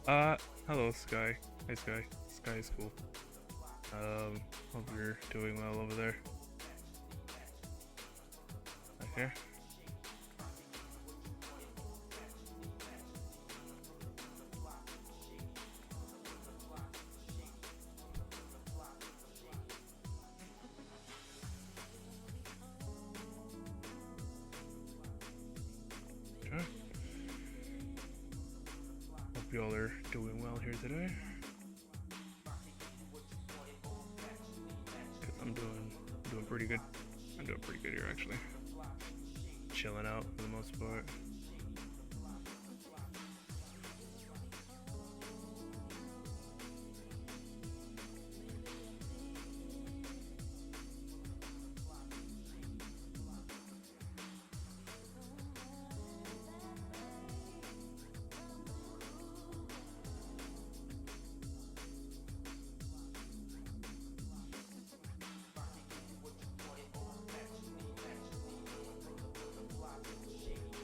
Hello, Sky. Hey, Sky. Sky is cool. Hope you're doing well over there. Okay. Okay. Hope y'all are doing well here today. Cause I'm doing pretty good. I'm doing pretty good here actually. Chilling out for the most part.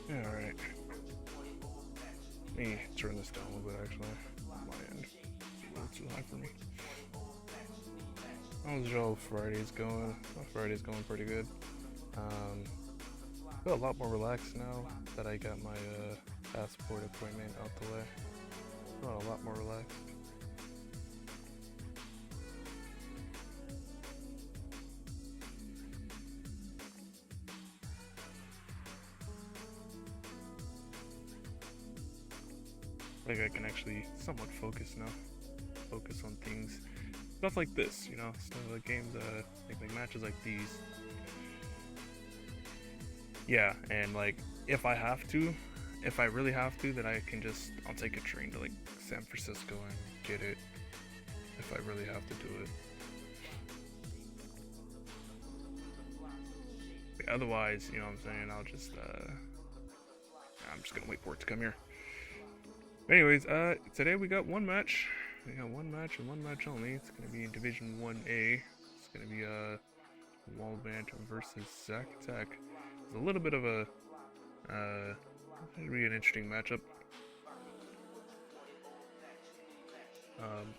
Yeah, alright. Let me turn this down a little bit actually. On my end. It's a little too high for me. How's y'all Friday's going? My Friday's going pretty good. I feel a lot more relaxed now that I got my passport appointment out the way. I feel a lot more relaxed. Like I can actually somewhat focus now. Focus on things, stuff like this, you know, stuff like games, like matches like these. Yeah, and like if I have to, if I really have to, then I'll take a train to like San Francisco and get it. If I really have to do it. But otherwise, you know what I'm saying, I'm just gonna wait for it to come here. Anyways, today we got one match. We got one match and one match only. It's gonna be in Division 1A. It's gonna be Wallbant versus Zack Tech. It's a little bit of a should be an interesting matchup.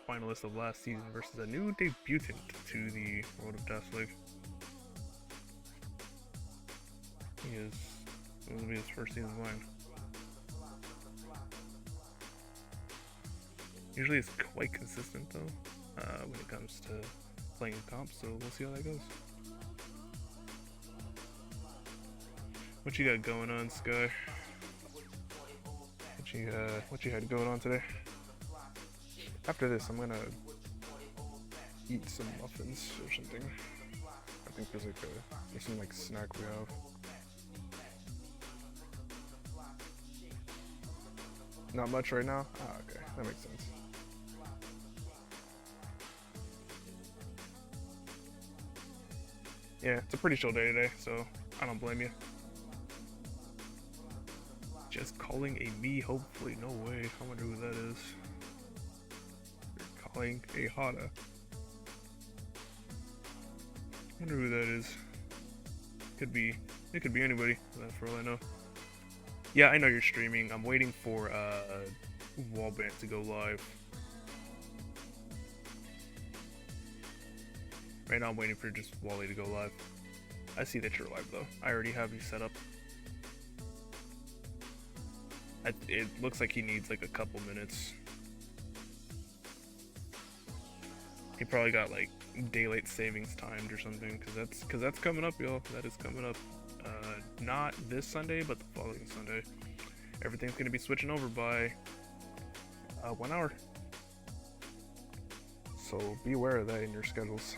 Finalist of last season versus a new debutant to the World of Death League. It will be his first season playing. Usually it's quite consistent though, when it comes to playing comps, so we'll see how that goes. What you got going on, Sky? What you had going on today? After this, I'm gonna eat some muffins or something. I think there's some like snack we have. Not much right now? Ah, okay, that makes sense. Yeah, it's a pretty chill day today, so I don't blame you. Just calling a me, hopefully. No way. I wonder who that is. You're calling a Hada. I wonder who that is. It could be anybody, for all I know. Yeah, I know you're streaming. I'm waiting for Wallbant to go live. Right now I'm waiting for just Wally to go live. I see that you're live though. I already have you set up. It looks like he needs like a couple minutes. He probably got like daylight savings timed or something, cause that's coming up, y'all. That is coming up. Not this Sunday, but the following Sunday. Everything's gonna be switching over by 1 hour. So be aware of that in your schedules.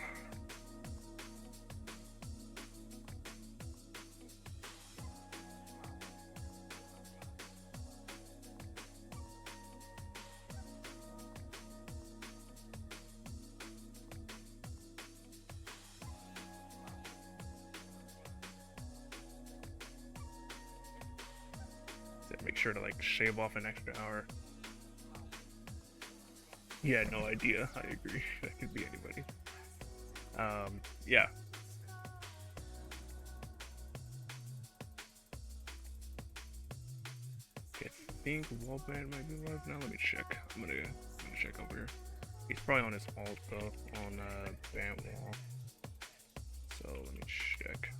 Make sure to like shave off an extra hour. Yeah, no idea. I agree. That could be anybody. Yeah. Okay. think Wallbant might be live now. Let me check. I'm gonna check over here. He's probably on his alt though, on Bant Wall. So let me check.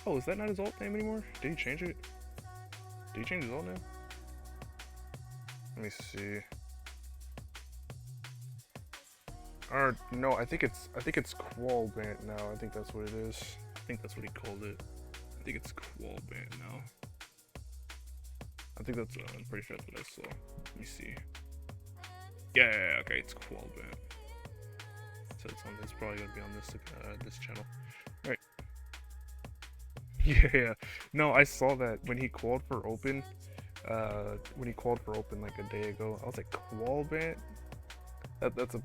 Oh, is that not his alt name anymore? Did he change it? Did he change his alt name? Let me see. Or no, I think it's Wallbant now. I think that's what it is. I think that's what he called it. I think it's Wallbant now. I think that's I'm pretty sure that's what I saw. Let me see. Yeah, okay, it's Wallbant. So it's on this, probably gonna be on this channel. Alright. Yeah. No, I saw that when he called for open like a day ago. I was like, Wallbant? That's a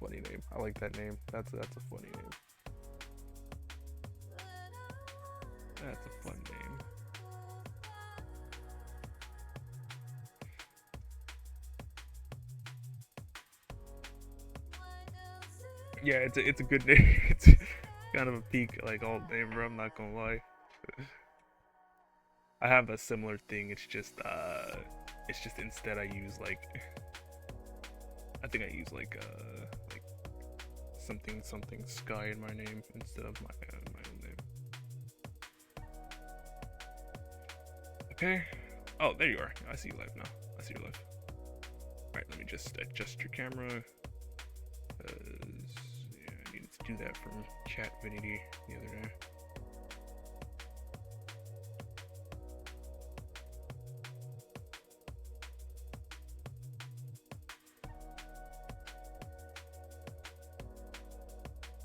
funny name. I like that name. That's a funny name. That's a fun name. Yeah, it's a good name. It's kind of a peak like alt name, bro. I'm not gonna lie. I have a similar thing. It's just instead I use like I think I use like something Sky in my name instead of my own name. Okay. Oh, there you are. I see you live now. I see you live. Alright, let me just adjust your camera. Yeah, I needed to do that from Chatvinity the other day.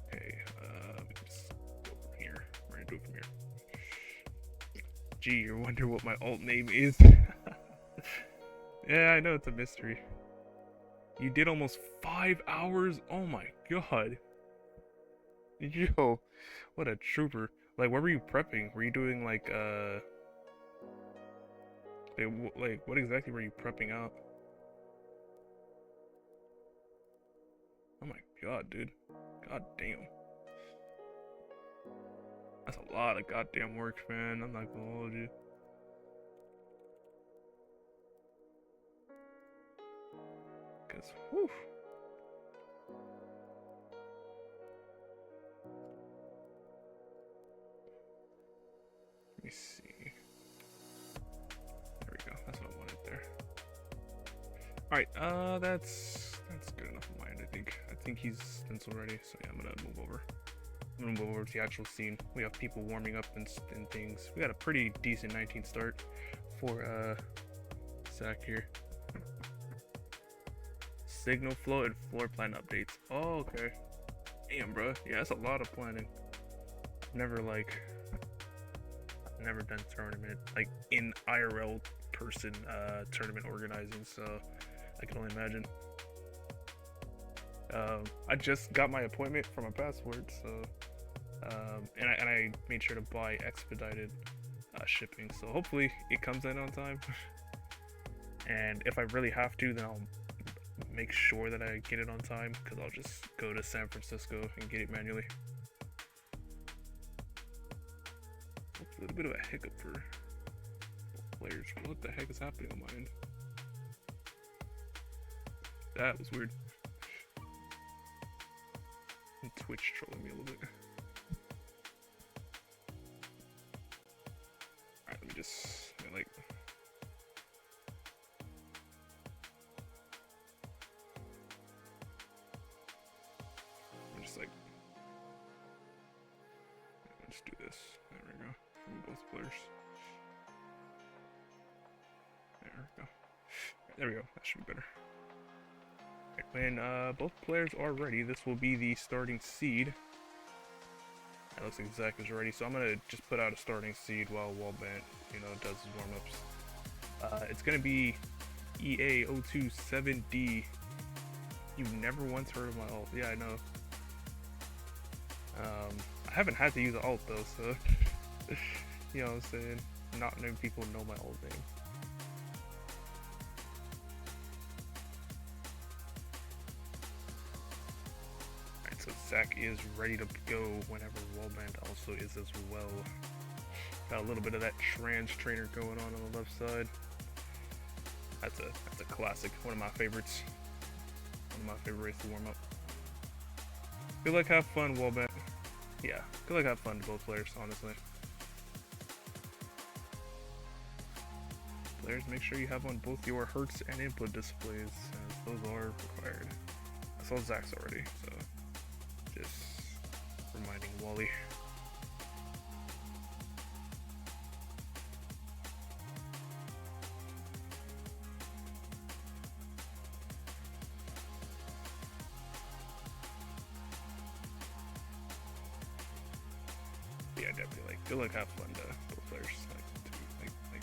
Okay, we can just go from here. We're gonna do it from here. Gee, you wonder what my alt name is? Yeah, I know it's a mystery. You did almost 5 hours? Oh my god. Yo, what a trooper. Like, what were you prepping? Were you doing like, like, what exactly were you prepping out? Oh my god, dude. God damn. That's a lot of goddamn work, man. I'm not gonna hold you. Cause, whew. Let me see. There we go. That's what I wanted there. Alright, that's good enough of mine, I think. I think he's stenciled ready, so yeah, I'm gonna move over. I'm gonna move over to the actual scene. We have people warming up and things. We got a pretty decent 19 start for Zach here. Signal flow and floor plan updates. Oh, okay. Damn, bro. Yeah, that's a lot of planning. Never done tournament, like in IRL person tournament organizing, so I can only imagine. I just got my appointment for my passport, so and I made sure to buy expedited shipping, so hopefully it comes in on time. And if I really have to, then I'll make sure that I get it on time, because I'll just go to San Francisco and get it manually. A little bit of a hiccup for players. What the heck is happening on my end? That was weird. And Twitch trolling me a little bit. Alright, let me just like. I'm just like. Let's do this. There we go. From both players. There we go. There we go. That should be better. Right, when both players are ready, this will be the starting seed. That looks like Zach is ready, so I'm gonna just put out a starting seed while Wallbant, does his warm-ups. It's gonna be EA027D. You've never once heard of my alt? Yeah, I know. I haven't had to use an alt though, so you know what I'm saying? Not many people know my alt name. Alright, so Zach is ready to go whenever Wallbant also is as well. Got a little bit of that trans trainer going on the left side. That's a classic. One of my favorites. One of my favorite ways to warm up. Good luck, have fun, Wallbant. Yeah, good luck, have fun to both players, honestly. Players, make sure you have on both your hertz and input displays, as those are required. I saw Zach's already, so just reminding Wally. Yeah, definitely. Like, good luck, have fun to both players. Like,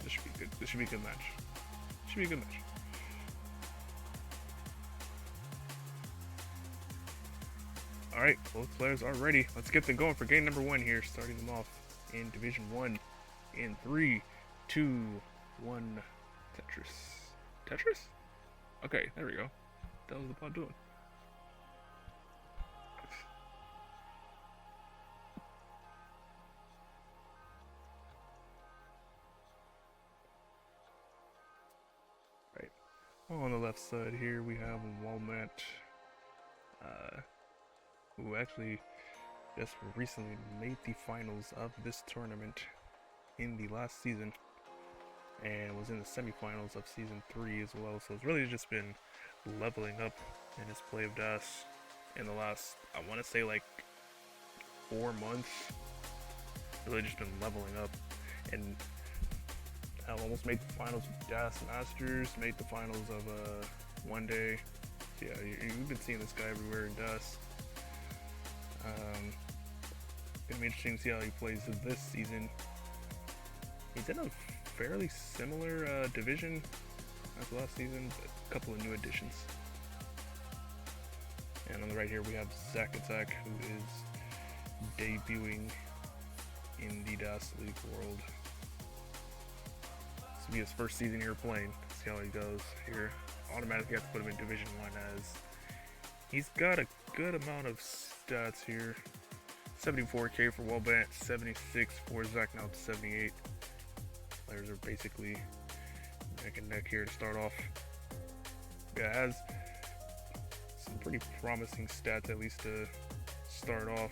this should be good. This should be a good match. Should be a good match. All right, both players are ready. Let's get them going for game number 1 here, starting them off in Division 1 in 3, 2, 1. Tetris? Okay, there we go. That was the pod doing. On the left side here, we have Wallbant, who actually just recently made the finals of this tournament in the last season, and was in the semifinals of season 3 as well. So it's really just been leveling up in his play of DAS in the last, I want to say, like 4 months. Really just been leveling up, and almost made the finals of DAS Masters, made the finals of One Day. So yeah, you've been seeing this guy everywhere in DAS. Gonna be interesting to see how he plays this season. He's in a fairly similar division as last season, but a couple of new additions. And on the right here we have Zach Attack, who is debuting in the DAS League world. This will be his first season here playing. See how he goes here. Automatically have to put him in Division 1 as he's got a good amount of stats here. 74k for Wallbant, 76 for Zach, now up to 78. Players are basically neck and neck here to start off. Yeah, has some pretty promising stats, at least to start off.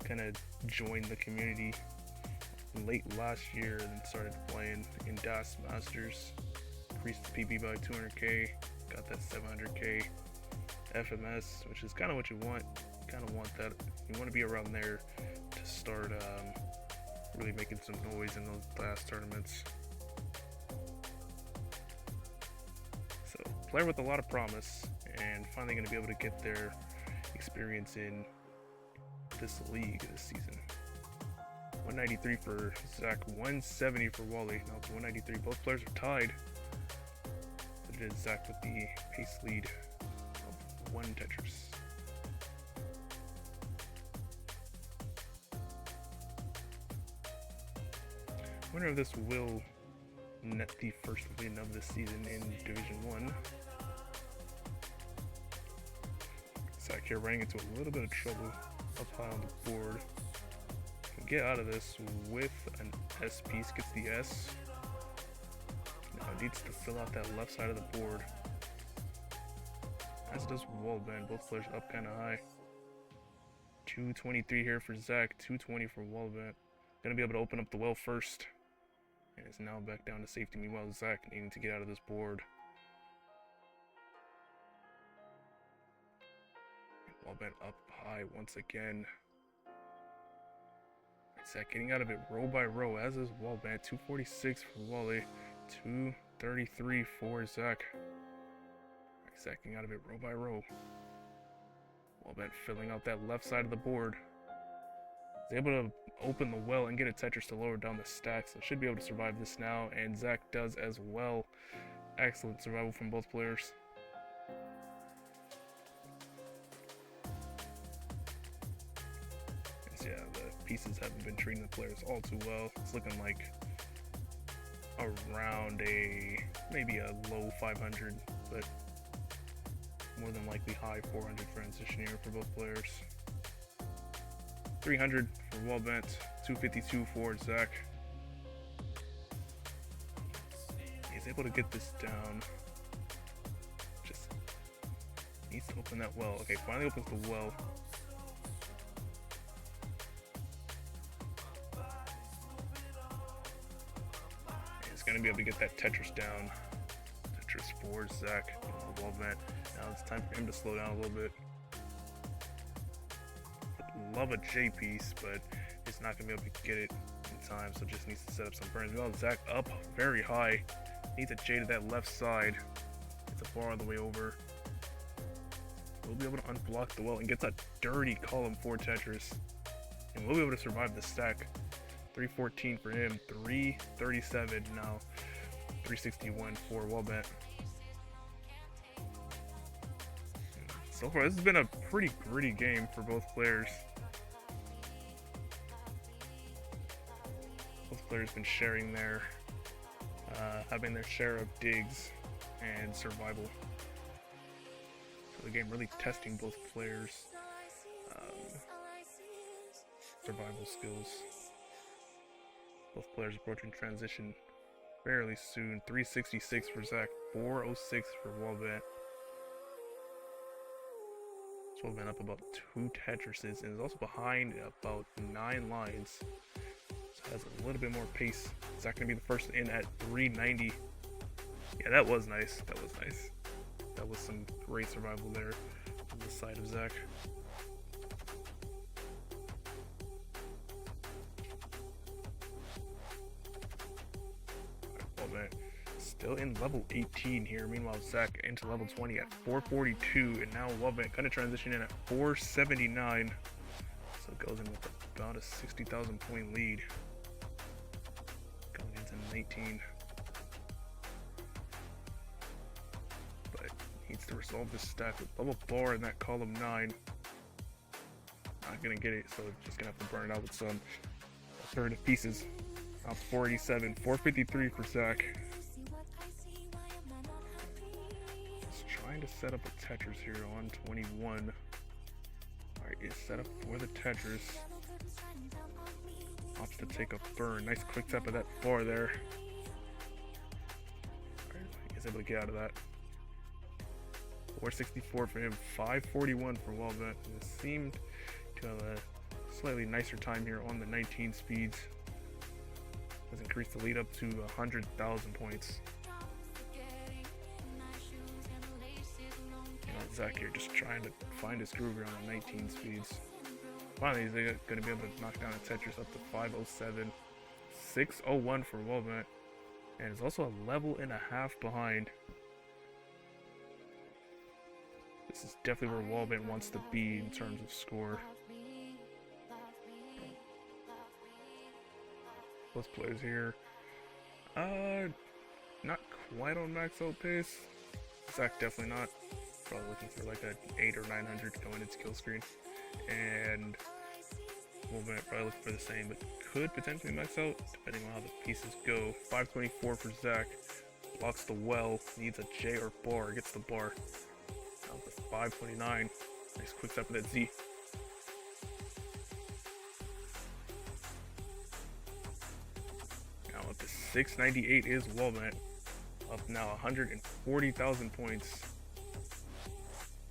Kind of joined the community late last year and started playing in DAS Masters. Increased the PB by 200k, got that 700k FMS, which is kind of what you want. You kind of want that. You want to be around there to start really making some noise in those DAS tournaments. So, player with a lot of promise, and finally going to be able to get their experience in this league this season. 193 for Zach, 170 for Wally. Now it's 193. Both players are tied. But it is Zach with the pace lead of 1 Tetris. Winner of this will net the first win of the season in Division 1. Zach here running into a little bit of trouble up high on the board. Can get out of this with an S piece, gets the S. Now needs to fill out that left side of the board. As does Wallbant, both players up kind of high. 223 here for Zach, 220 for Wallbant. Gonna be able to open up the well first. And it's now back down to safety. Meanwhile, Zach needing to get out of this board. Wallbant up high once again. Zach getting out of it row by row, as is Wallbant. 246 for Wally, 233 for Zach. Zach getting out of it row by row. Wallbant filling out that left side of the board. He's able to open the well and get a Tetris to lower down the stacks, so should be able to survive this now, and Zach does as well. Excellent survival from both players. And yeah, the pieces haven't been treating the players all too well. It's looking like around maybe a low 500, but more than likely high 400 transition here for both players. 300 for Wallbant, 252 for Zach. He's able to get this down. Just needs to open that well. Okay, finally opens the well. He's gonna be able to get that Tetris down. Tetris for Zach. Wallbant. Now it's time for him to slow down a little bit. Love a J piece, but he's not gonna be able to get it in time, so just needs to set up some burns. We got Zach up very high. Needs a J to that left side. Gets a bar all the way over. We'll be able to unblock the well and gets a dirty column for Tetris. And we'll be able to survive the stack. 314 for him, 337 now, 361 for Wallbant. So far, this has been a pretty gritty game for both players. Both players been sharing their, having their share of digs and survival. So the game really testing both players' survival skills. Both players approaching transition fairly soon. 366 for Zach, 406 for Wallbant. Wallbant up about 2 Tetrises and is also behind about 9 lines. So has a little bit more pace. Zach gonna be the first in at 390. Yeah, that was nice. That was nice. That was some great survival there on the side of Zach. Wallbant still in level 18 here. Meanwhile, Zach into level 20 at 442, and now Wallbant gonna transition in at 479. So it goes in with about a 60,000 point lead going into 19. But needs to resolve this stack with double bar in that column 9. Not gonna get it, so just gonna have to burn it out with some alternative pieces. Now 487, 453 for Zach. Trying to set up a Tetris here on 21. Alright, it's set up for the Tetris. Opts to take a burn. Nice quick tap of that bar there. Alright, he's able to get out of that. 464 for him, 541 for Wallbant. It seemed to have a slightly nicer time here on the 19 speeds. Has increased the lead up to 100,000 points. Zach here just trying to find his groove here on the 19 speeds. Finally, he's going to be able to knock down a Tetris up to 507. 601 for Wallbant. And is also a level and a half behind. This is definitely where Wallbant wants to be in terms of score. Both players here. Not quite on max out pace. Zach definitely not. Probably looking for like a 8 or 900 going into kill screen, and Wallbant probably looking for the same, but could potentially max out depending on how the pieces go. 524 for Zach, blocks the well, needs a J or bar, gets the bar. Now with the 529, nice quick step with that Z. Now with the 698 is Wallbant, up now 140,000 points.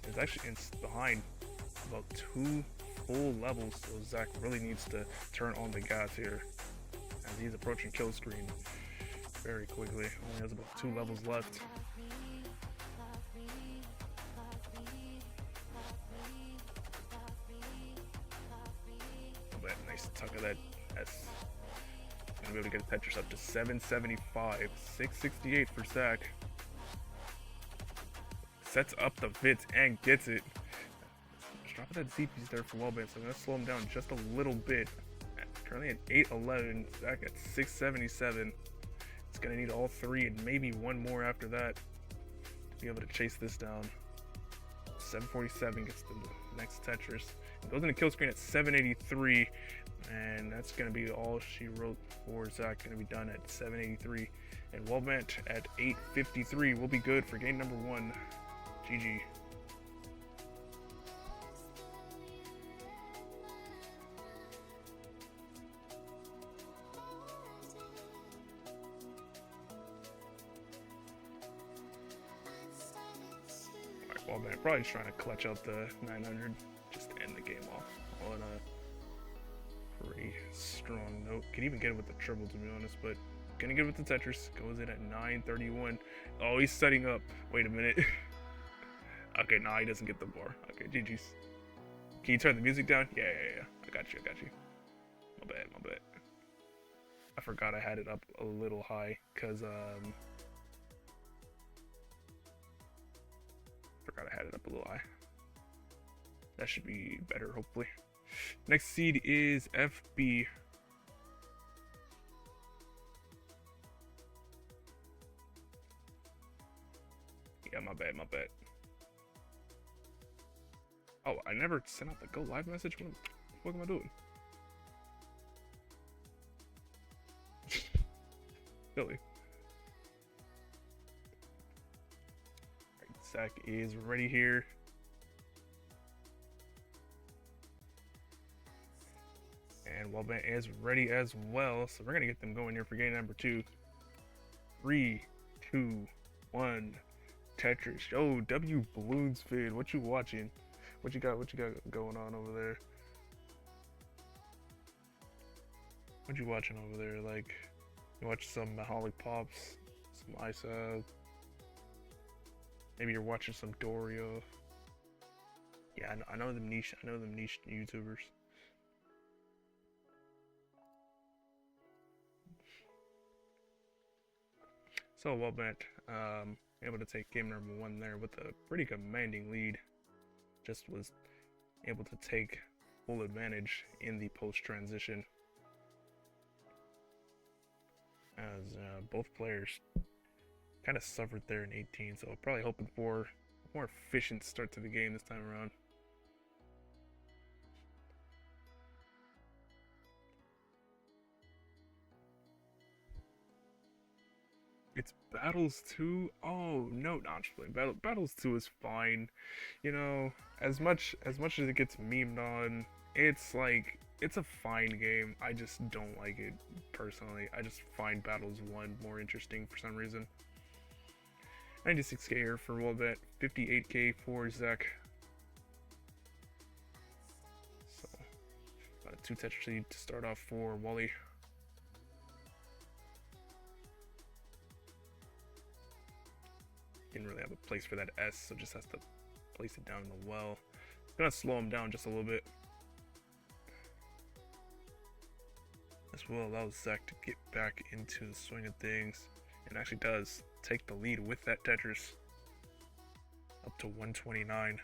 Is actually behind about 2 full levels, so Zach really needs to turn on the gas here as he's approaching kill screen very quickly. Only has about 2 levels left. But nice tuck of that S. Gonna be able to get a Tetris up to 775, 668 for Zach. Sets up the Vits and gets it. Just drop that Z piece there for Wallbant, so I'm going to slow him down just a little bit. Currently at 811, Zach at 677. It's going to need all 3 and maybe 1 more after that to be able to chase this down. 747 gets the next Tetris. It goes into kill screen at 783, and that's going to be all she wrote for Zach. Going to be done at 783. And Wallbant at 853 will be good for game number 1. GG. Wallbant probably just trying to clutch out the 900 just to end the game off on a pretty strong note. Could even get it with the triple, to be honest, but gonna get it with the Tetris. Goes in at 931. Oh, he's setting up. Wait a minute. Okay, nah, he doesn't get the bar. Okay, GG's. Can you turn the music down? Yeah. I got you. My bad. I forgot I had it up a little high, cause forgot I had it up a little high. That should be better, hopefully. Next seed is FB. Yeah, my bad. Oh, I never sent out the go live message? What am I doing? Silly. Alright, Zach is ready here. And Wallbant is ready as well, so we're gonna get them going here for game number 2. 3, 2, 1. Tetris. Yo, W Balloons Fid, what you watching? What you got going on over there? What you watching over there? Like, you watch some Maholic Pops, some Isa. Maybe you're watching some Dorio. Yeah, I know them niche YouTubers. So Wallbant, able to take game number 1 there with a pretty commanding lead. Just was able to take full advantage in the post-transition, as both players kind of suffered there in 18, so probably hoping for a more efficient start to the game this time around. It's Battles 2? Oh, no, I'm just playing. Battles 2 is fine. You know, as much as it gets memed on, it's like, it's a fine game. I just don't like it, personally. I just find Battles 1 more interesting for some reason. 96k here for Wallbant, 58k for Zach. So, about a 2-touch lead to start off for Wally. Didn't really have a place for that S, so just has to place it down in the well. It's gonna slow him down just a little bit. This will allow Zach to get back into the swing of things, and actually does take the lead with that Tetris up to 129.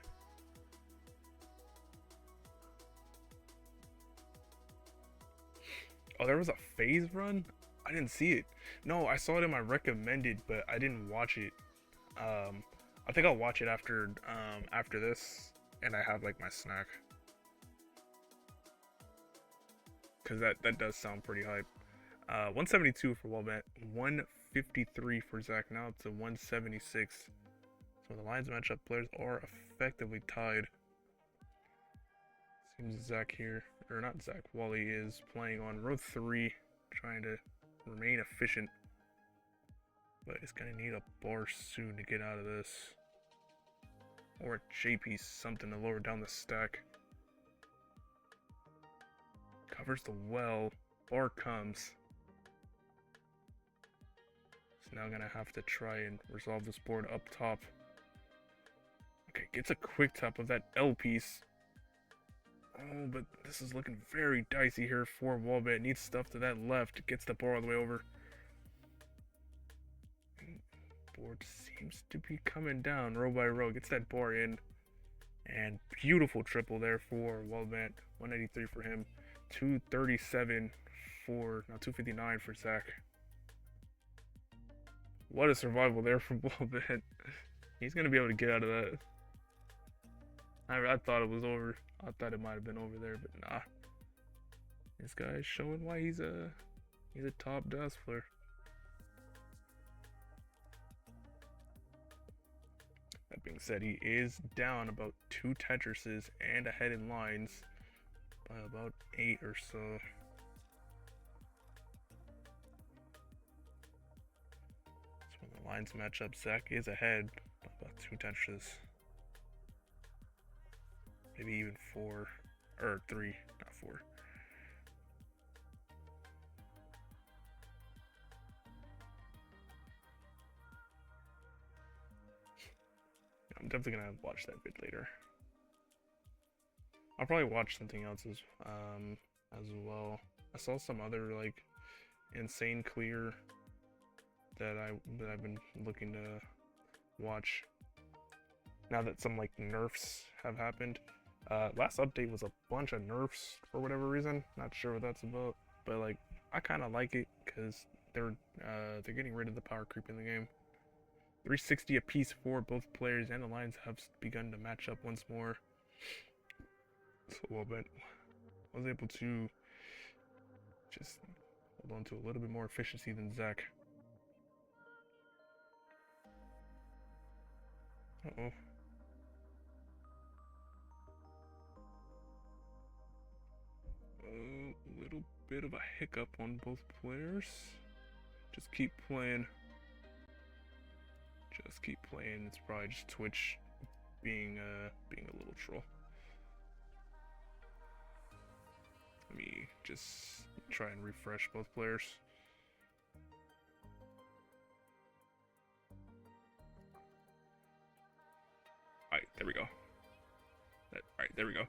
Oh, there was a phase run? I didn't see it. No, I saw it in my recommended, but I didn't watch it. I think I'll watch it after this, and I have like my snack, because that does sound pretty hype. 172 for Wallbant, 153 for Zach, now up to 176. So the lines matchup players are effectively tied. Seems Zach here, or not Zach, Wally is playing on row 3, trying to remain efficient. But it's gonna need a bar soon to get out of this. Or a J piece, something to lower down the stack. Covers the well, bar comes. So now gonna have to try and resolve this board up top. Okay, gets a quick tap of that L piece. Oh, but this is looking very dicey here for Wallbant. Needs stuff to that left, gets the bar all the way over. Board seems to be coming down row by row. Gets that bar in, and beautiful triple there for Wallbant. 183 for him, 237 for, now 259 for Zach. What a survival there from Wallbant. He's gonna be able to get out of that. I thought it was over. I thought it might have been over there, but nah. This guy is showing why he's a top DOS player. That being said, he is down about 2 Tetrises and ahead in lines by about 8 or so. So when the lines match up, Zach is ahead by about 2 Tetrises. maybe even 4 or 3, not 4. I'm definitely gonna watch that vid later. I'll probably watch something else as well. I saw some other like insane clear that I've been looking to watch. Now that some like nerfs have happened. Last update was a bunch of nerfs for whatever reason. Not sure what that's about, but like I kind of like it because they're getting rid of the power creep in the game. 360 apiece for both players, and the lines have begun to match up once more. So Wallbant was able to just hold on to a little bit more efficiency than Zach. Uh-oh. A little bit of a hiccup on both players. Just keep playing. Just keep playing. It's probably just Twitch being a little troll. Let me just try and refresh both players. Alright, there we go. Alright, there we go.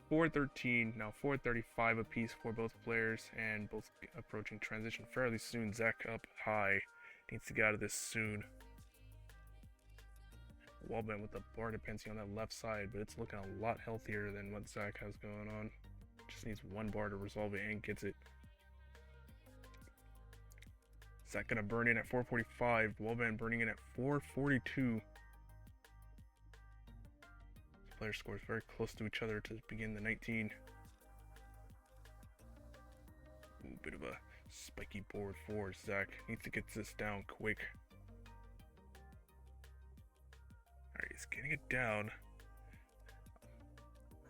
413, now 435 apiece for both players, and both approaching transition fairly soon. Zach up high. Needs to get out of this soon. Wallbant with the bar dependency on that left side, but it's looking a lot healthier than what Zach has going on. Just needs one bar to resolve it and gets it. Zach gonna burn in at 445. Wallbant burning in at 442. Player scores very close to each other to begin the 19. Ooh, bit of a spiky board for Zach. Needs to get this down quick. Alright, he's getting it down.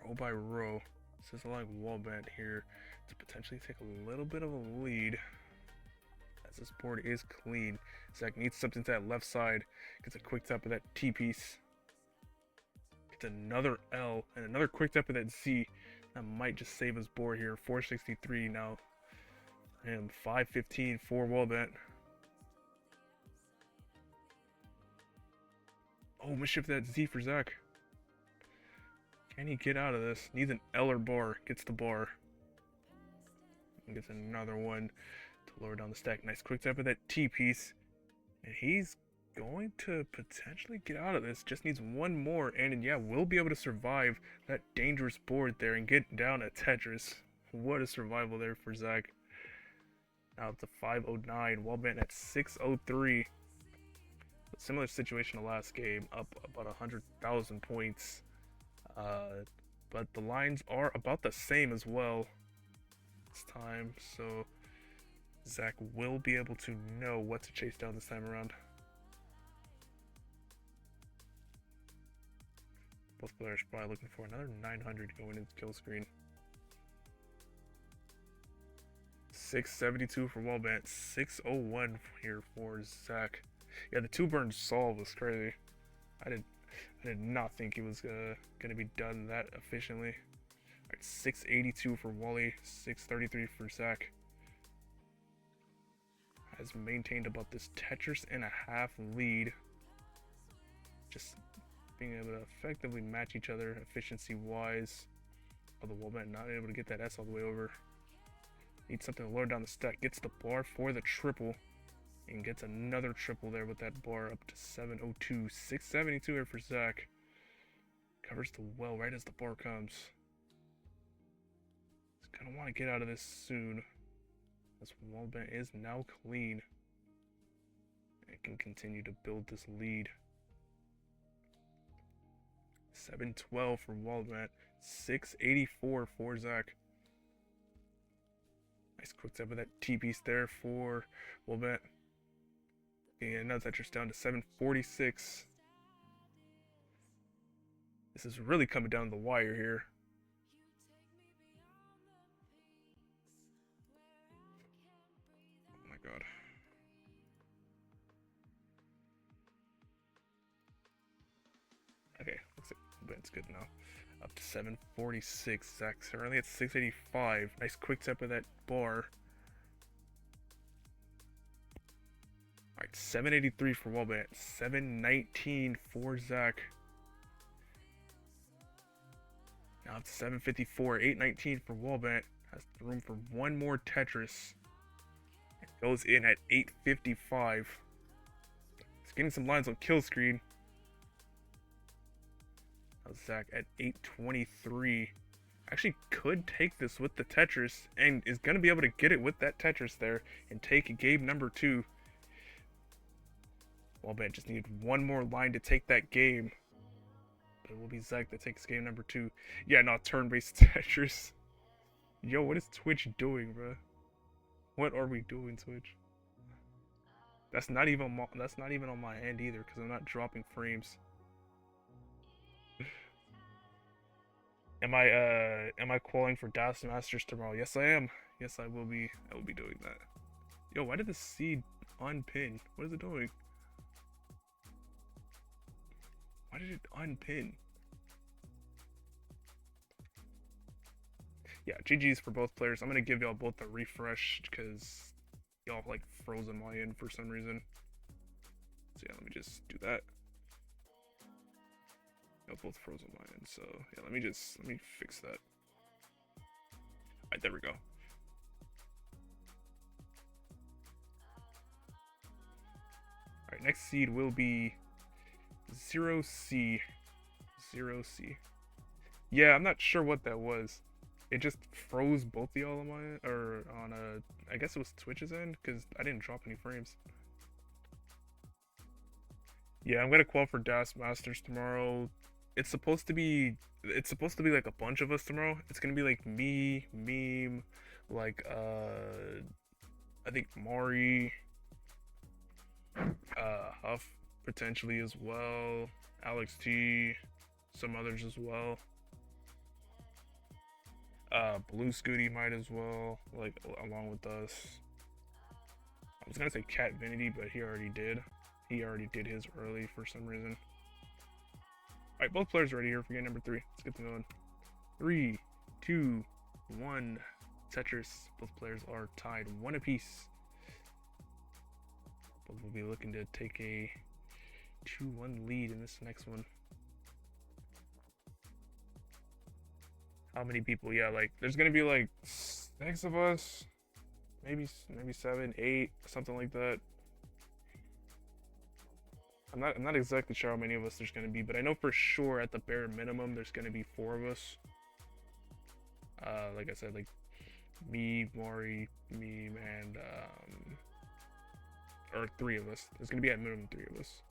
Row by row. This is allowing Wallbant here to potentially take a little bit of a lead. As this board is clean. Zach needs something to that left side. Gets a quick tap of that T-piece. Another L and another quick tap of that Z. That might just save his board here. 463 now. And 515 for Wallbant. Oh, mischief that Z for Zach. Can he get out of this? Needs an L or bar. Gets the bar. And gets another one to lower down the stack. Nice quick tap of that T piece. And he's going to potentially get out of this. Just needs one more, and yeah, we'll be able to survive that dangerous board there and get down a Tetris. What a survival there for Zach. Now it's a 509. Wallbant at 603. Similar situation to last game, up about 100,000 points. But the lines are about the same as well this time, so Zach will be able to know what to chase down this time around. Both players are probably looking for another 900 going into kill screen. 672 for Wallbant, 601 here for Zach. Yeah, the 2 burn solve was crazy. I did not think it was gonna be done that efficiently. Alright, 682 for Wally, 633 for Zach. Has maintained about this Tetris and a half lead. Just being able to effectively match each other efficiency wise. Although Wallbant not able to get that S all the way over. Needs something to lower down the stack. Gets the bar for the triple. And gets another triple there with that bar up to 702. 672 here for Zach. Covers the well right as the bar comes. He's gonna want to get out of this soon. This Wallbant is now clean. And can continue to build this lead. 712 for Wallbant. 684 for Zach. Nice quick tap of that T-piece there for Wallbant. And now that's just down to 746. This is really coming down the wire here. Oh my god. Okay, looks like Wallbant's good now. Up to 746. Zach's currently at 685. Nice quick tap of that bar. Alright, 783 for Wallbant. 719 for Zach. Now it's 754. 819 for Wallbant. Has room for one more Tetris. It goes in at 855. He's getting some lines on kill screen. Now Zach at 823. Actually could take this with the Tetris and is going to be able to get it with that Tetris there and take game number 2. Wallbant just needed one more line to take that game. But it will be Zach that takes game number 2. Yeah, not turn-based Tetris. Yo, what is Twitch doing, bro? What are we doing, Twitch? That's not even on my end either, because I'm not dropping frames. Am I qualifying for DAS Masters tomorrow? Yes, I am. Yes, I will be. I will be doing that. Yo, why did the seed unpin? What is it doing? Why did it unpin? Yeah, GG's for both players. I'm gonna give y'all both a refresh because y'all like froze on my end for some reason. So yeah, let me just do that. Y'all both froze on my end, so yeah, let me fix that. Alright, there we go. Alright, next seed will be 0C. 0C. Yeah, I'm not sure what that was. It just froze both of y'all on my end, or on I guess it was Twitch's end, because I didn't drop any frames. Yeah, I'm gonna call for DAS Masters tomorrow. It's supposed to be like a bunch of us tomorrow. It's gonna be like me, Meme, like I think Mari, Huff potentially as well, Alex T, some others as well. Blue Scooty might as well, like, along with us. I was gonna say Cat Vinity, but he already did. He already did his early for some reason. Alright, both players are ready here for game number 3. Let's get them going. 3, 2, 1. Tetris. Both players are tied 1 apiece. Both will be looking to take a 2-1 lead in this next one. How many people? Yeah, like there's gonna be like 6 of us, maybe 7, 8, something like that. I'm not exactly sure how many of us there's gonna be, but I know for sure at the bare minimum there's gonna be 4 of us. Like I said, like me, Maury, Meme, and or 3 of us. There's gonna be at minimum 3 of us.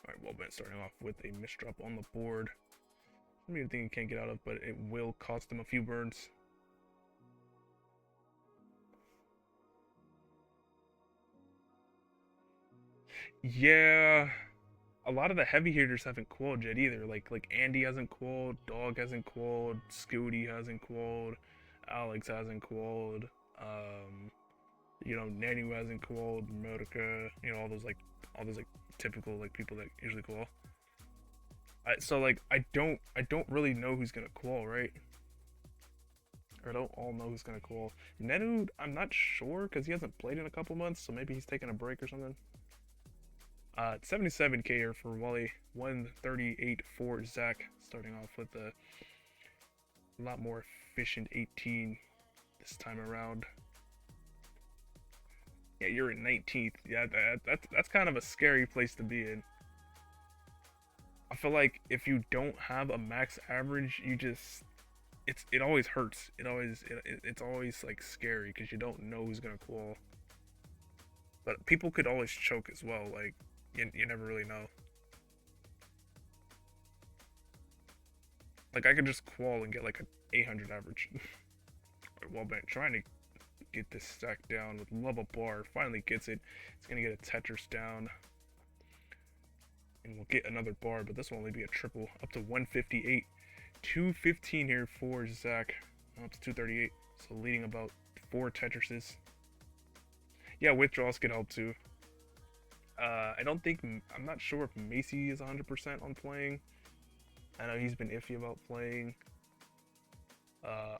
Alright, Wallbant starting off with a misdrop on the board. I don't even think he can't get out of, but it will cost him a few burns. Yeah, a lot of the heavy hitters haven't qualled yet either. Like Andy hasn't qualled, Dog hasn't qualled, Scooty hasn't qualled, Alex hasn't qualled, you know, Nanu hasn't qualled, Modica, you know, all those like typical like people that usually quall. So like I don't really know who's gonna quall, right? Or I don't all know who's gonna quall. Nanu, I'm not sure because he hasn't played in a couple months, so maybe he's taking a break or something. 77k here for Wally, 138 for Zach, starting off with a lot more efficient 18 this time around. Yeah, you're in 19th. Yeah, that's kind of a scary place to be in. I feel like if you don't have a max average, you just it always hurts. It's always like scary because you don't know who's gonna qual. But people could always choke as well. Like you never really know. Like I could just qual and get like an 800 average. Wallbant trying to get this stack down with Love a Bar. Finally gets it. It's gonna get a Tetris down. And we'll get another bar, but this will only be a triple. Up to 158. 215 here for Zach. Up to 238. So leading about 4 Tetrises. Yeah, withdrawals could help too. I don't think I'm not sure if Macy is 100% on playing. I know he's been iffy about playing.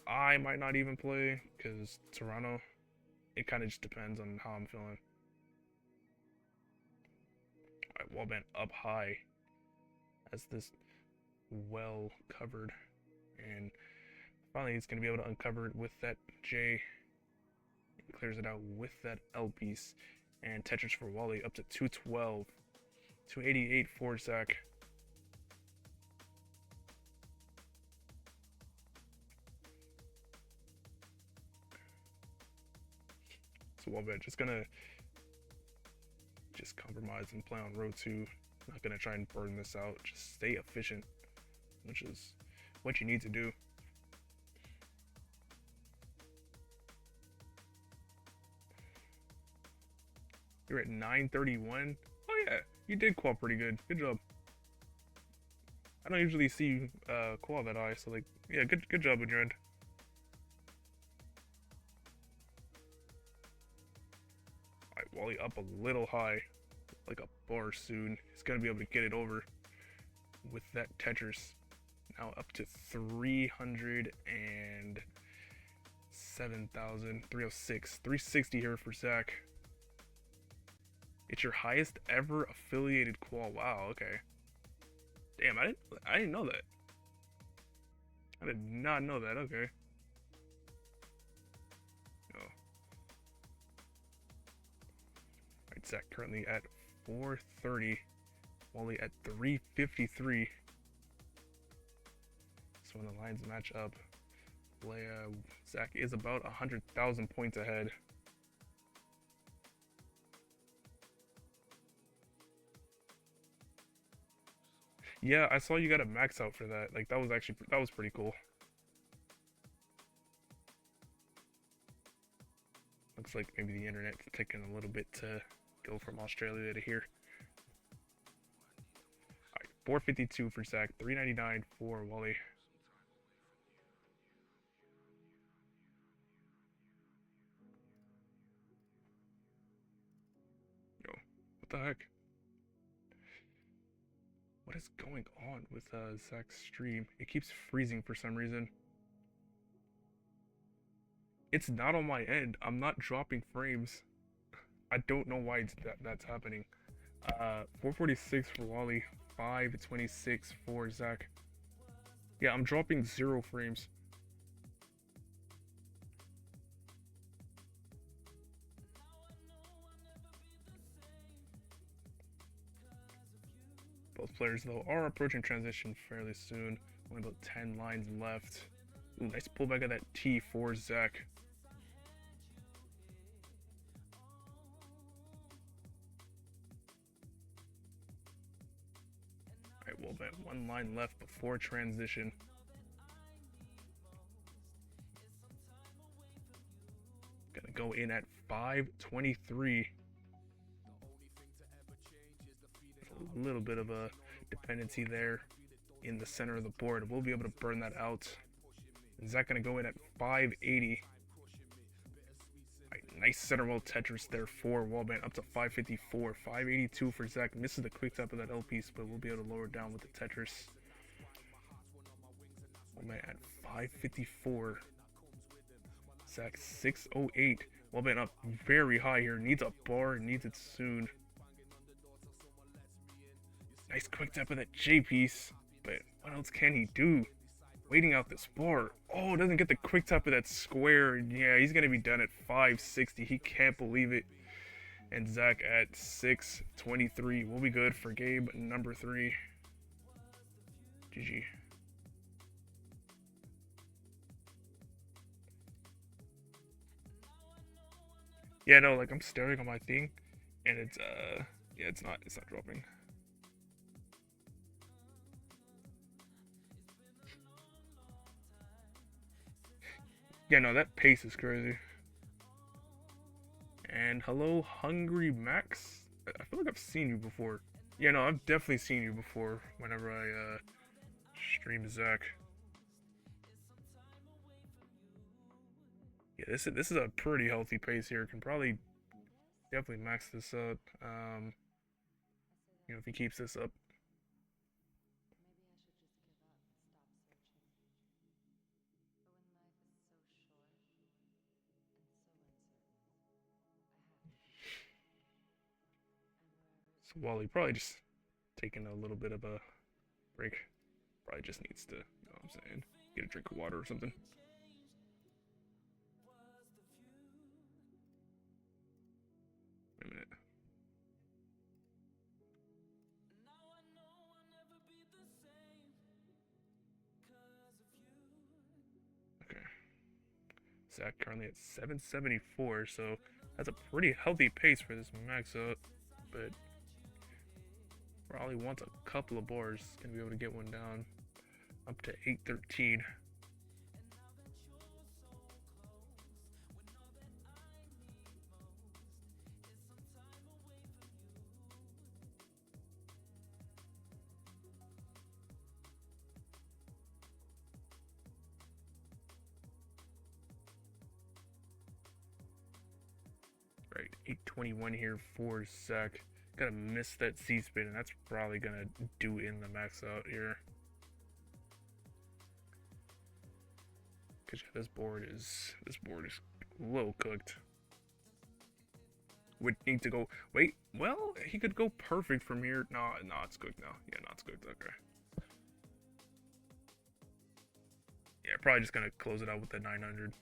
I might not even play because Toronto. It kind of just depends on how I'm feeling. Alright, Wallbant up high as this well covered, and finally he's gonna be able to uncover it with that J. He clears it out with that L piece, and Tetris for Wally up to 212, 288 for Zach. So Wallbant just gonna compromise and play on row 2. Not gonna try and burn this out. Just stay efficient, which is what you need to do. You're at 931. Oh yeah, you did qual pretty good. Good job. I don't usually see you qual that high, so like, yeah, good job on your end. Alright, Wally up a little high, like a bar soon. He's gonna be able to get it over with that Tetris. Now up to 307,000, 306, 360 here for Zach. It's your highest ever affiliated qual. Wow, okay. Damn, I didn't know that. I did not know that. Okay. Oh. Alright, Zach currently at 430. Wally at 353. So when the lines match up, Zach is about 100,000 points ahead. Yeah, I saw you got a max out for that. Like that was pretty cool. Looks like maybe the internet's taking a little bit to go from Australia to here. Alright, 452 for Zach, 399 for Wally. Yo, what the heck? What is going on with Zach's stream? It keeps freezing for some reason. It's not on my end. I'm not dropping frames. I don't know why that's happening. 446 for Wally, 526 for Zach. Yeah, I'm dropping 0 frames. Both players, though, are approaching transition fairly soon. Only about 10 lines left. Ooh, nice pullback of that T for Zach. Alright, Wallbant, 1 line left before transition. Gonna go in at 523. A little bit of a dependency there in the center of the board. We'll be able to burn that out. Is that going to go in at 580? Right, nice center wall Tetris there for Wallbant, up to 554. 582 for Zach. Misses the quick tap of that L piece, but we'll be able to lower it down with the Tetris. Wallbant at 554. Zach 608. Wallbant up very high here. Needs a bar, needs it soon. Nice quick tap of that J piece, but what else can he do? Waiting out this bar. Oh, doesn't get the quick tap of that square. Yeah, he's gonna be done at 560. He can't believe it. And Zach at 623. We'll be good for game number 3. GG. Yeah, no, like I'm staring on my thing, and it's yeah, it's not dropping. Yeah, no, that pace is crazy. And hello, Hungry Max. I feel like I've seen you before. Yeah, no, I've definitely seen you before whenever I stream Zach. Yeah, this is a pretty healthy pace here. Can probably definitely max this out. You know, if he keeps this up. So Wally probably just taking a little bit of a break. Probably just needs to, you know what I'm saying, get a drink of water or something. Wait a minute. Okay. Zach currently at 774, so that's a pretty healthy pace for this max out. But Raleigh wants a couple of bars. Gonna be able to get one down up to 813. Right, 821 here for Zach. Gotta miss that C-spin, and that's probably gonna do in the max out here. Cause this board is a little cooked. Would need to go. Wait, well, he could go perfect from here. No, it's cooked now. Yeah, no, it's cooked. Okay. Yeah, probably just gonna close it out with the 900.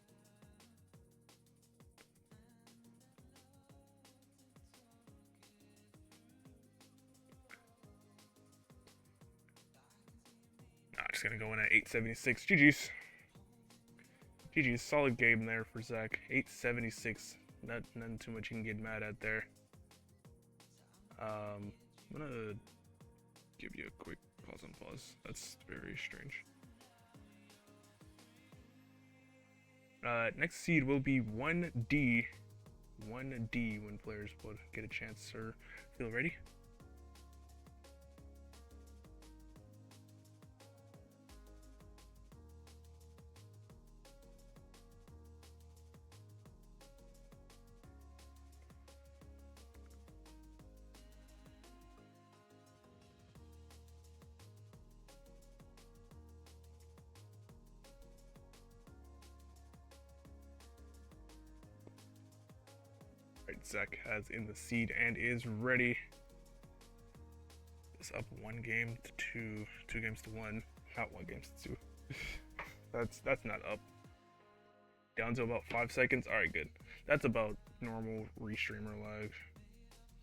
Nah, just gonna go in at 876. GG's. GG's. Solid game there for Zach. 876. Nothing too much you can get mad at there. I'm gonna give you a quick pause on pause. That's very strange. Next seed will be 1D. 1D when players would get a chance, sir. Feel ready? Right, Zach has in the seed and is ready. It's up 1 game to 2 games to 1. Not 1 game to 2. that's not up. Down to about 5 seconds. Alright, good. That's about normal restreamer lag.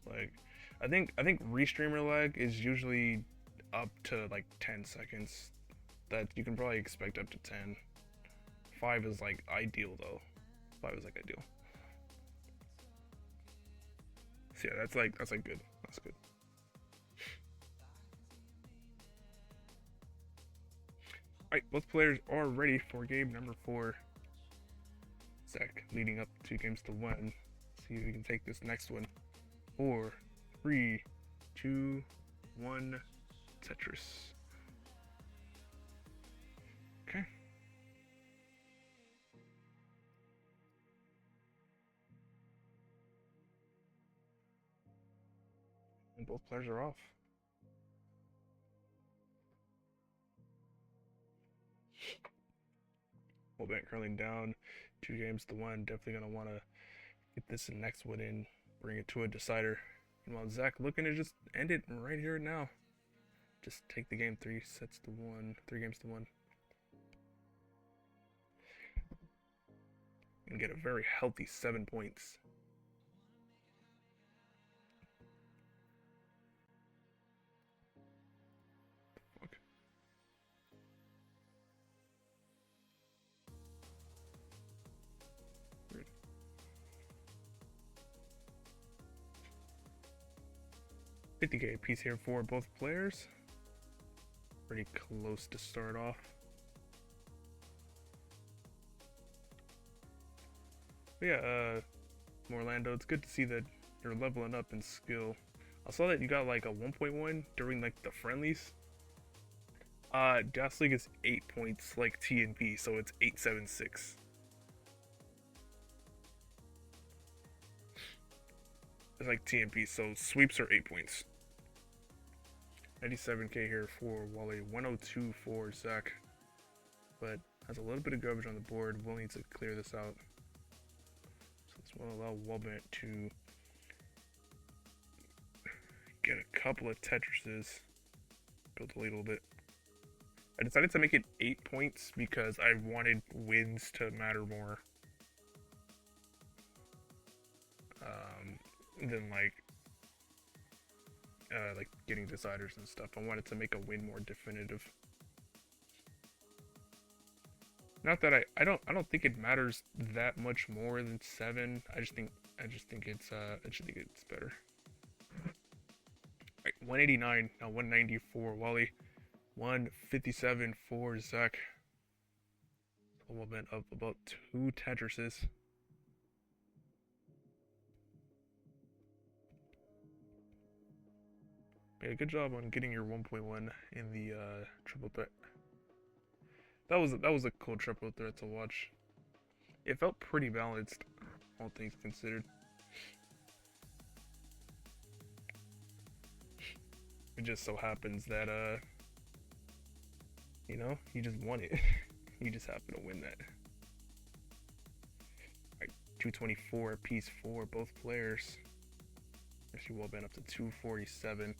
Like, I think restreamer lag is usually up to like 10 seconds. That you can probably expect up to 10. 5 is like ideal though. 5 is like ideal. So yeah, that's like good. That's good. Alright, both players are ready for game number 4. Zach leading up 2 games to 1. See if we can take this next one. 4, 3, 2, 1, Tetris. Okay. And both players are off. Wallbant currently down 2 games to 1. Definitely going to want to get this next one in, bring it to a decider. Meanwhile, Zach looking to just end it right here now. Just take the game 3 sets to 1, 3 games to 1. And get a very healthy 7 points. Fuck. Weird. 50k piece here for both players. Pretty close to start off. But yeah, Orlando, it's good to see that you're leveling up in skill. I saw that you got like a 1.1 during like the friendlies. Gas League is 8 points like TNP, so it's 876. It's like TNP, so sweeps are 8 points. 97k here for Wally, 102 for Zach, but has a little bit of garbage on the board. We'll need to clear this out. So this will allow Wallbant to get a couple of Tetrises, build the lead a little bit. I decided to make it 8 points because I wanted wins to matter more than like getting deciders and stuff. I wanted to make a win more definitive. Not that I don't think it matters that much more than 7. I just think it's better. Alright, 189, now 190 for Wally, 157 for Zach. Wallbant up about 2 Tetrises. Made a good job on getting your 1.1 in the triple threat. That was a cool triple threat to watch. It felt pretty balanced, all things considered. It just so happens that you know, you just won it. You just happen to win that. Alright, 224 apiece for both players. Actually, Wallbant up to 247.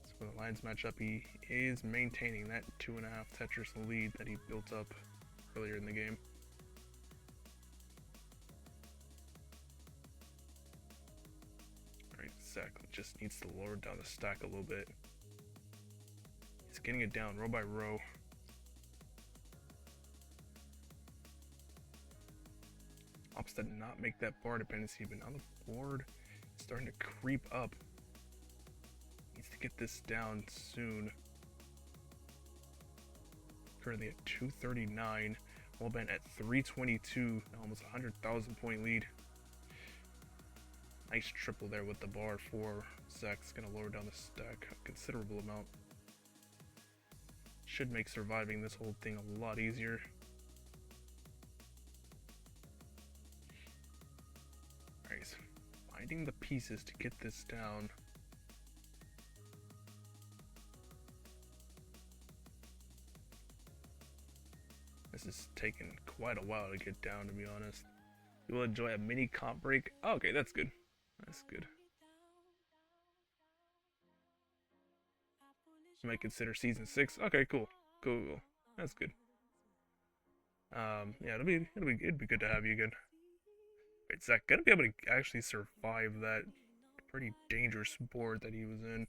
So the lines match up. He is maintaining that 2.5 Tetris lead that he built up earlier in the game. Alright, Zach just needs to lower down the stack a little bit. He's getting it down row by row. Opts did not make that bar dependency, but now the board is starting to creep up. Needs to get this down soon. Currently at 239. Wallbant at 322. Almost 100,000 point lead. Nice triple there with the bar for Zach's gonna lower down the stack a considerable amount. Should make surviving this whole thing a lot easier. Alright, so finding the pieces to get this down. This is taking quite a while to get down, to be honest. You will enjoy a mini comp break. Oh, okay, that's good. That's good. You might consider season 6. Okay, cool. Cool. That's good. Yeah, it'd be good to have you again. Right, Zach gonna be able to actually survive that pretty dangerous board that he was in,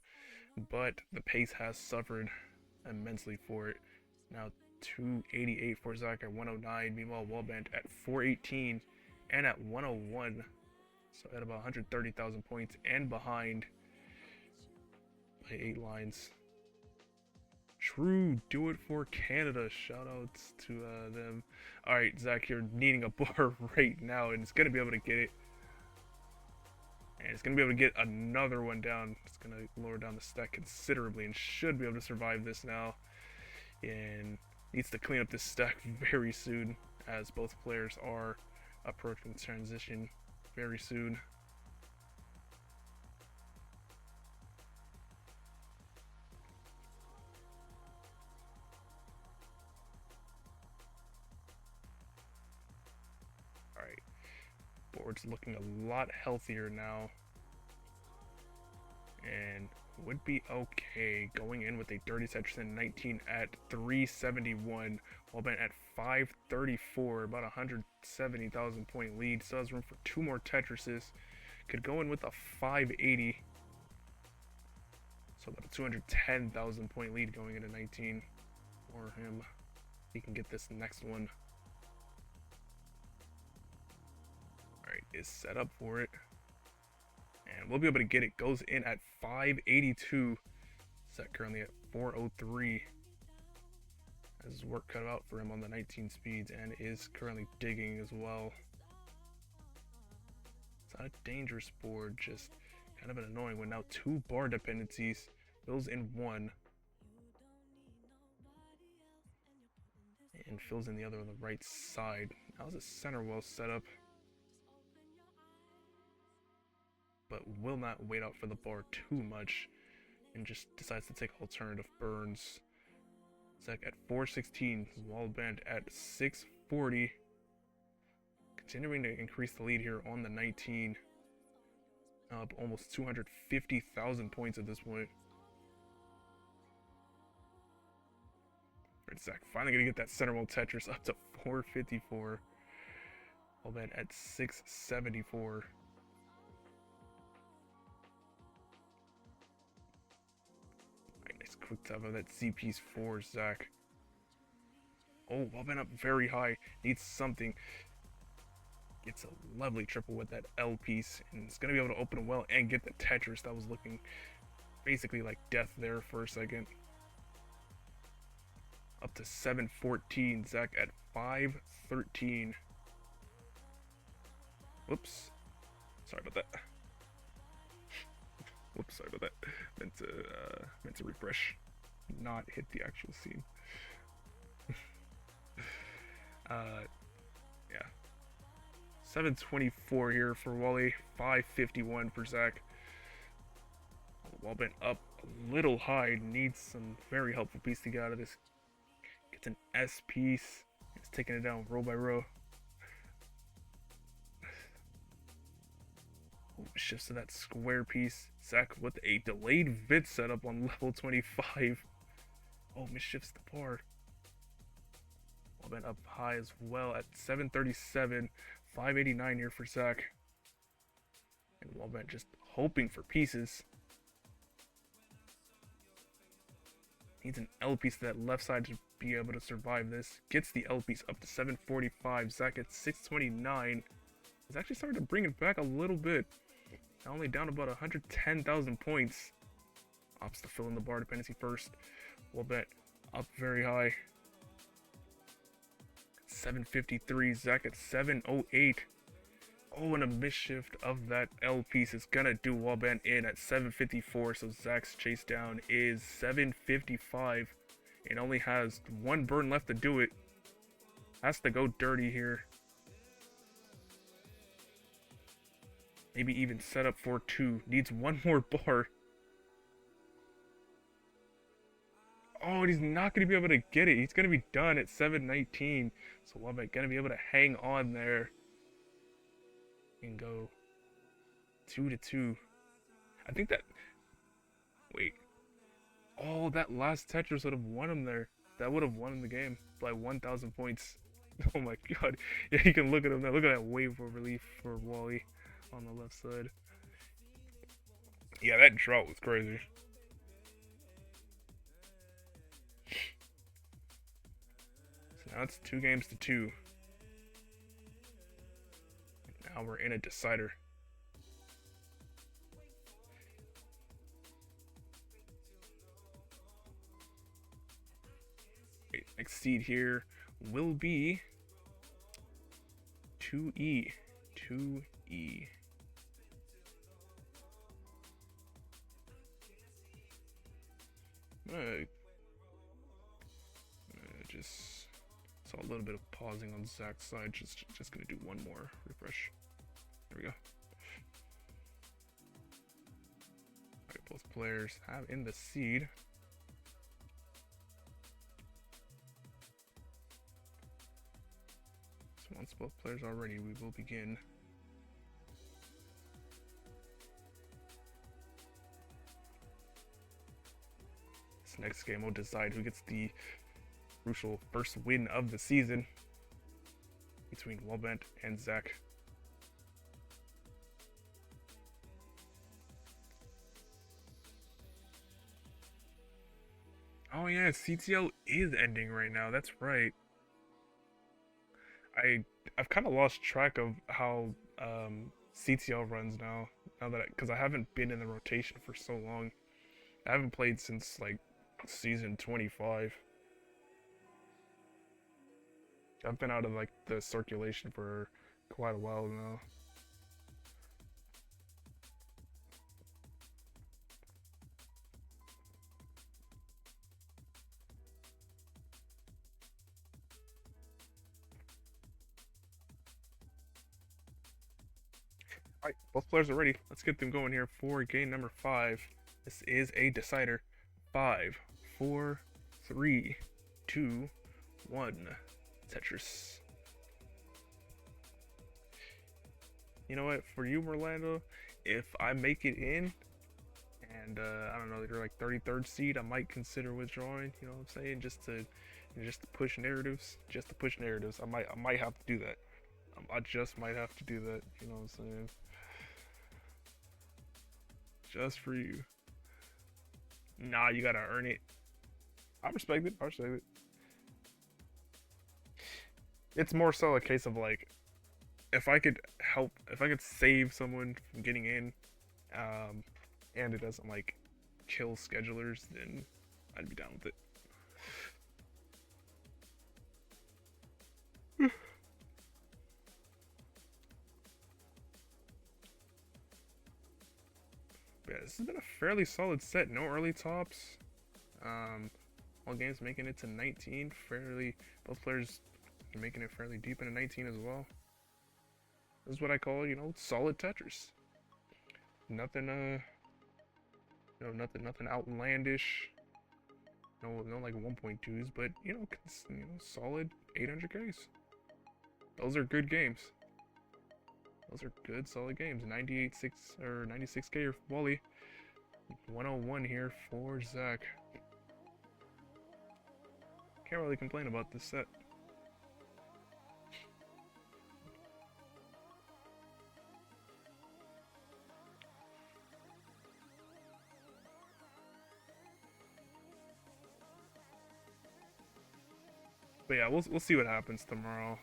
but the pace has suffered immensely for it. Now 288 for Zach at 109. Meanwhile, Wallbant at 418 and at 101. So at about 130,000 points and behind by 8 lines. True, do it for Canada. Shoutouts to them. Alright, Zach, you're needing a bar right now, and it's going to be able to get it. And it's going to be able to get another one down. It's going to lower down the stack considerably and should be able to survive this now. And needs to clean up this stack very soon, as both players are approaching transition very soon. Alright, board's looking a lot healthier now, and would be okay going in with a 30 Tetris and 19 at 371. Wallbant at 534, about 170,000 point lead. Still has room for 2 more Tetrises. Could go in with a 580. So about a 210,000 point lead going into 19 for him. He can get this next one. Alright, is set up for it. And we'll be able to get it. Goes in at 582. Set currently at 403. Has his work cut out for him on the 19 speeds and is currently digging as well. It's not a dangerous board, just kind of an annoying one. Now 2 bar dependencies. Fills in 1. And fills in the other on the right side. How's the center well set up? But will not wait out for the bar too much. and just decides to take alternative burns. Zach at 416, Wallbant at 640. Continuing to increase the lead here on the 19. Up almost 250,000 points at this point. Alright, Zach finally gonna get that center wall Tetris up to 454. Wallbant at 674. Nice quick tap of that Z piece for Zach. Oh, Wallbant up very high. Needs something. Gets a lovely triple with that L piece. And it's going to be able to open it well and get the Tetris. That was looking basically like death there for a second. Up to 714. Zach at 513. Whoops. Sorry about that. Whoops, sorry about that. Meant to refresh, not hit the actual scene. Yeah. 724 here for Wally, 551 for Zach. Wallbant up a little high, needs some very helpful piece to get out of this. Gets an S piece, it's taking it down row by row. Shifts to that square piece. Zach with a delayed vid setup on level 25. Oh, misshifts the par. Wallbant up high as well at 737. 589 here for Zach. And Wallbant just hoping for pieces. Needs an L piece to that left side to be able to survive this. Gets the L piece up to 745. Zach at 629. He's actually starting to bring it back a little bit. Now only down about 110,000 points. Opts to fill in the bar dependency first. Wallbant up very high. 753. Zach at 708. Oh, and a misshift of that L piece is gonna do Wallbant in at 754. So Zach's chase down is 755. It only has one burn left to do it. Has to go dirty here. Maybe even set up for 2. Needs one more bar. Oh, and he's not going to be able to get it. He's going to be done at 719. So Wallbant going to be able to hang on there. And go 2-2. I think that... Wait. Oh, that last Tetris would have won him there. That would have won him the game by 1,000 points. Oh my god. Yeah, you can look at him there. Look at that wave of relief for Wally on the left side. Yeah, that drought was crazy. So now it's 2 games to 2. And now we're in a decider. Okay, next seed here will be 2E. 2E. Just saw a little bit of pausing on Zach's side. Just gonna do one more refresh. There we go. Alright, both players have in the seed. So once both players are ready, we will begin. This next game will decide who gets the crucial first win of the season between Wallbant and Zach. Oh yeah, CTL is ending right now. That's right. I've kind of lost track of how CTL runs now. Now that because I haven't been in the rotation for so long. I haven't played since like season 25. I've been out of like the circulation for quite a while now. Alright, both players are ready. Let's get them going here for game number 5. This is a decider. 5, 4, 3, 2, 1. Tetris. You know what? For you, Orlando, if I make it in, and I don't know, you're like 33rd seed, I might consider withdrawing. You know what I'm saying? Just to push narratives. Just to push narratives. I might have to do that. I just might have to do that. You know what I'm saying? Just for you. Nah, you gotta earn it. I respect it. I respect it. It's more so a case of like, if I could help, if I could save someone from getting in, um, and it doesn't like kill schedulers, then I'd be down with it. Yeah, this has been a fairly solid set. No early tops. All games making it to 19. Fairly, both players are making it fairly deep into 19 as well. This is what I call, you know, solid Tetris. Nothing, you know, nothing outlandish. No like 1.2s, but you know, solid 800Ks. Those are good games. Those are good, solid games. 96K for Wally. 101 here for Zach. Can't really complain about this set. But yeah, we'll see what happens tomorrow.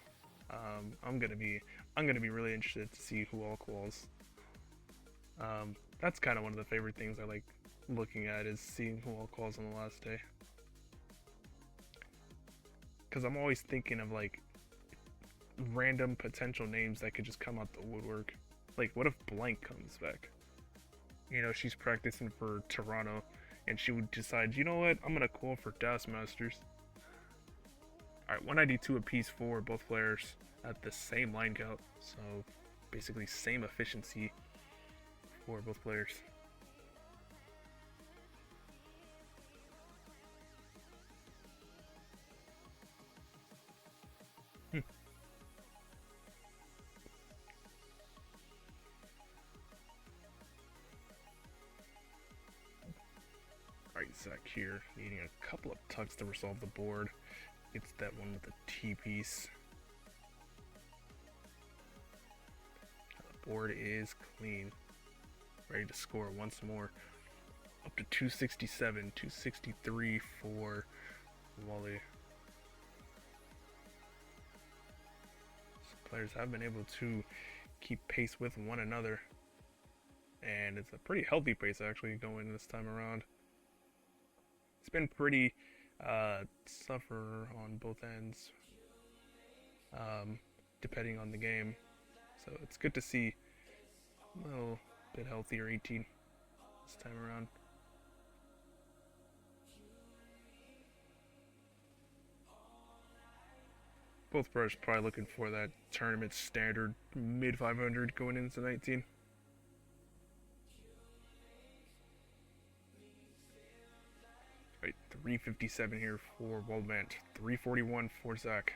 I'm gonna be really interested to see who all quals. That's kind of one of the favorite things I like looking at, is seeing who all quals on the last day. Because I'm always thinking of like random potential names that could just come out the woodwork. Like, what if Blank comes back? You know, she's practicing for Toronto, and she would decide, you know what, I'm gonna call for Das Masters. Alright, 192 apiece for both players at the same line count, so basically same efficiency for both players. Alright, Zach here, needing a couple of tucks to resolve the board. Gets that one with the T-piece. The board is clean. Ready to score once more. Up to 267, 263 for Wally. So players have been able to keep pace with one another. And it's a pretty healthy pace actually going this time around. It's been pretty suffer on both ends, depending on the game. So it's good to see a little bit healthier 18 this time around. Both players probably looking for that tournament standard mid 500 going into 19. Right, 357 here for Wallbant, 341 for Zach.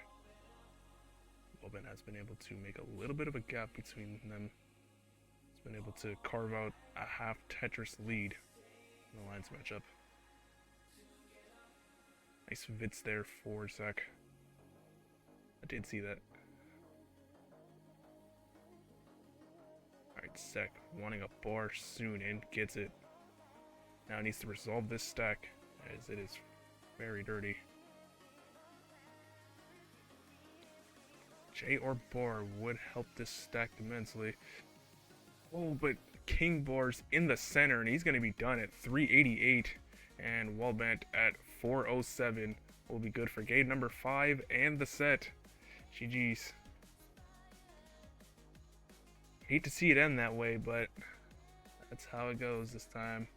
Wallbant has been able to make a little bit of a gap between them. He's been able to carve out a half Tetris lead in the lines matchup. Nice Vitz there for Zach. I did see that. Alright, Zach wanting a bar soon and gets it. Now he needs to resolve this stack, as it is very dirty. J or bar would help this stack immensely. Oh, but King bar's in the center, and he's going to be done at 388. And Wallbant at 407 will be good for game number 5 and the set. GG's. Hate to see it end that way, but that's how it goes this time.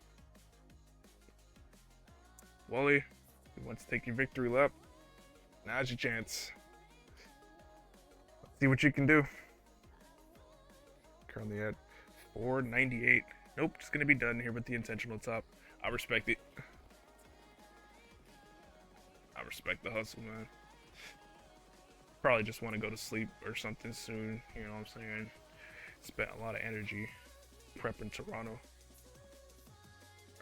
Wally, you want to take your victory lap? Now's your chance. Let's see what you can do. Currently at 498. Nope, just gonna be done here with the intentional top. I respect it. I respect the hustle, man. Probably just want to go to sleep or something soon, you know what I'm saying? Spent a lot of energy prepping Toronto.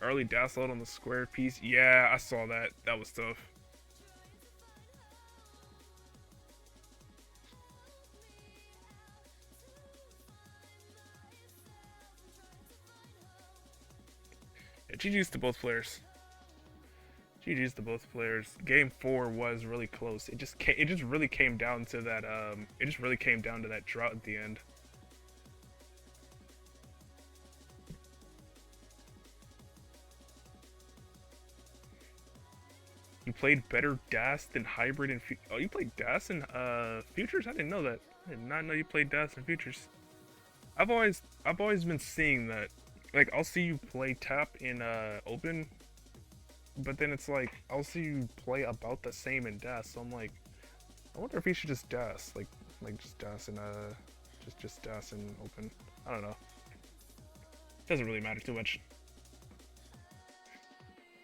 Early dash load on the square piece. Yeah, I saw that. That was tough. Yeah, GG's to both players. GG's to both players. Game 4 was really close. It just really came down to that drought at the end. You played better DAS than Hybrid and oh, you played DAS in Futures? I didn't know that. I did not know you played DAS in Futures. I've always been seeing that. Like, I'll see you play Tap in Open, but then it's like I'll see you play about the same in DAS. So I'm like, I wonder if he should just DAS, like just DAS in just DAS in Open. I don't know. Doesn't really matter too much.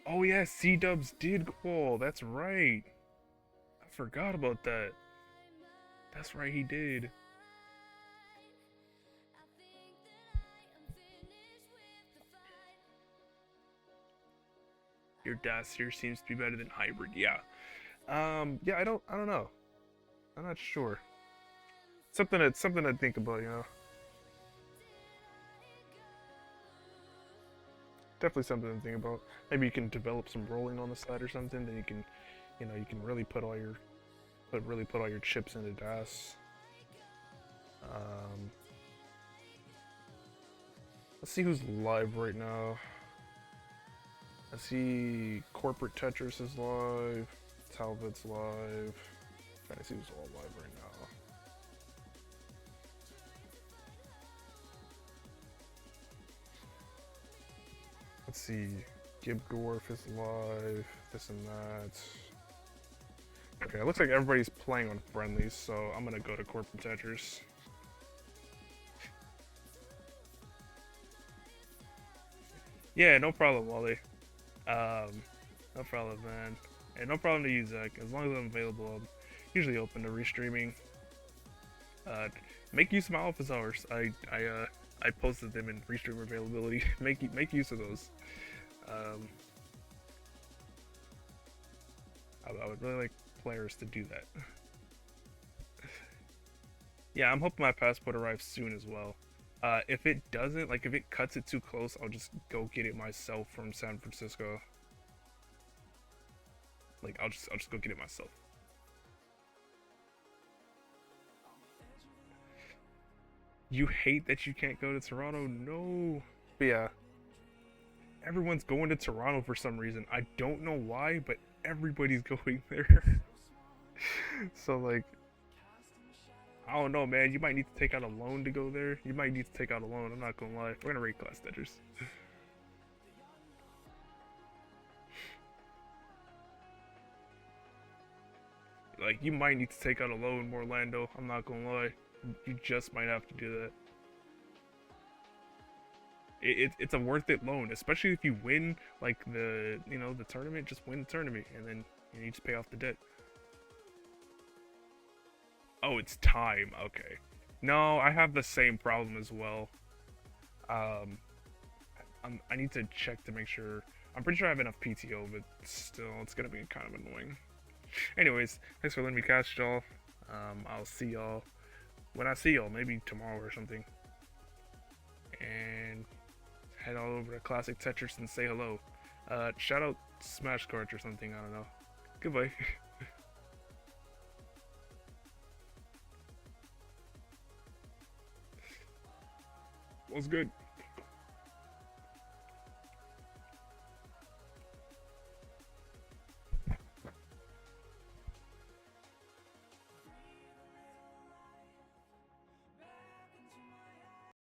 Oh yeah, C-Dubs did qual. That's right. I forgot about that. That's right, he did. Your DAS here seems to be better than Hybrid. Yeah. Yeah, I don't know. I'm not sure. Something to think about, you know. Definitely something to think about. Maybe you can develop some rolling on the side or something. Then you can, you know, you can really put all your chips into DAS. Let's see who's live right now. I see Corporate Tetris is live. Talbot's live. Trying to see who's all live right now. Let's see. Gibdorf is live. This and that. Okay, it looks like everybody's playing on friendlies, so I'm gonna go to Corporate Tetris. Yeah, no problem, Wally. No problem, man. And no problem to use Zach. As long as I'm available, I'm usually open to restreaming. Make use of my office hours. I posted them in restreamer availability. make use of those. I would really like players to do that. Yeah, I'm hoping my passport arrives soon as well. If it doesn't, like if it cuts it too close, I'll just go get it myself from San Francisco. Like I'll just go get it myself. You hate that you can't go to Toronto? No. But yeah. Everyone's going to Toronto for some reason. I don't know why, but everybody's going there. So like, I don't know, man. You might need to take out a loan to go there. You might need to take out a loan. I'm not gonna lie. We're gonna rate class Tetris. Like, you might need to take out a loan, Orlando. I'm not gonna lie. You just might have to do that. It's a worth it loan, especially if you win like the tournament. Just win the tournament, and then you just pay off the debt. Oh, it's time. Okay. No, I have the same problem as well. I need to check to make sure. I'm pretty sure I have enough PTO, but still, it's gonna be kind of annoying. Anyways, thanks for letting me cast y'all. I'll see y'all when I see y'all, maybe tomorrow or something. And head all over to Classic Tetris and say hello. Shout out Smash Cards or something, I don't know. Goodbye. What's good?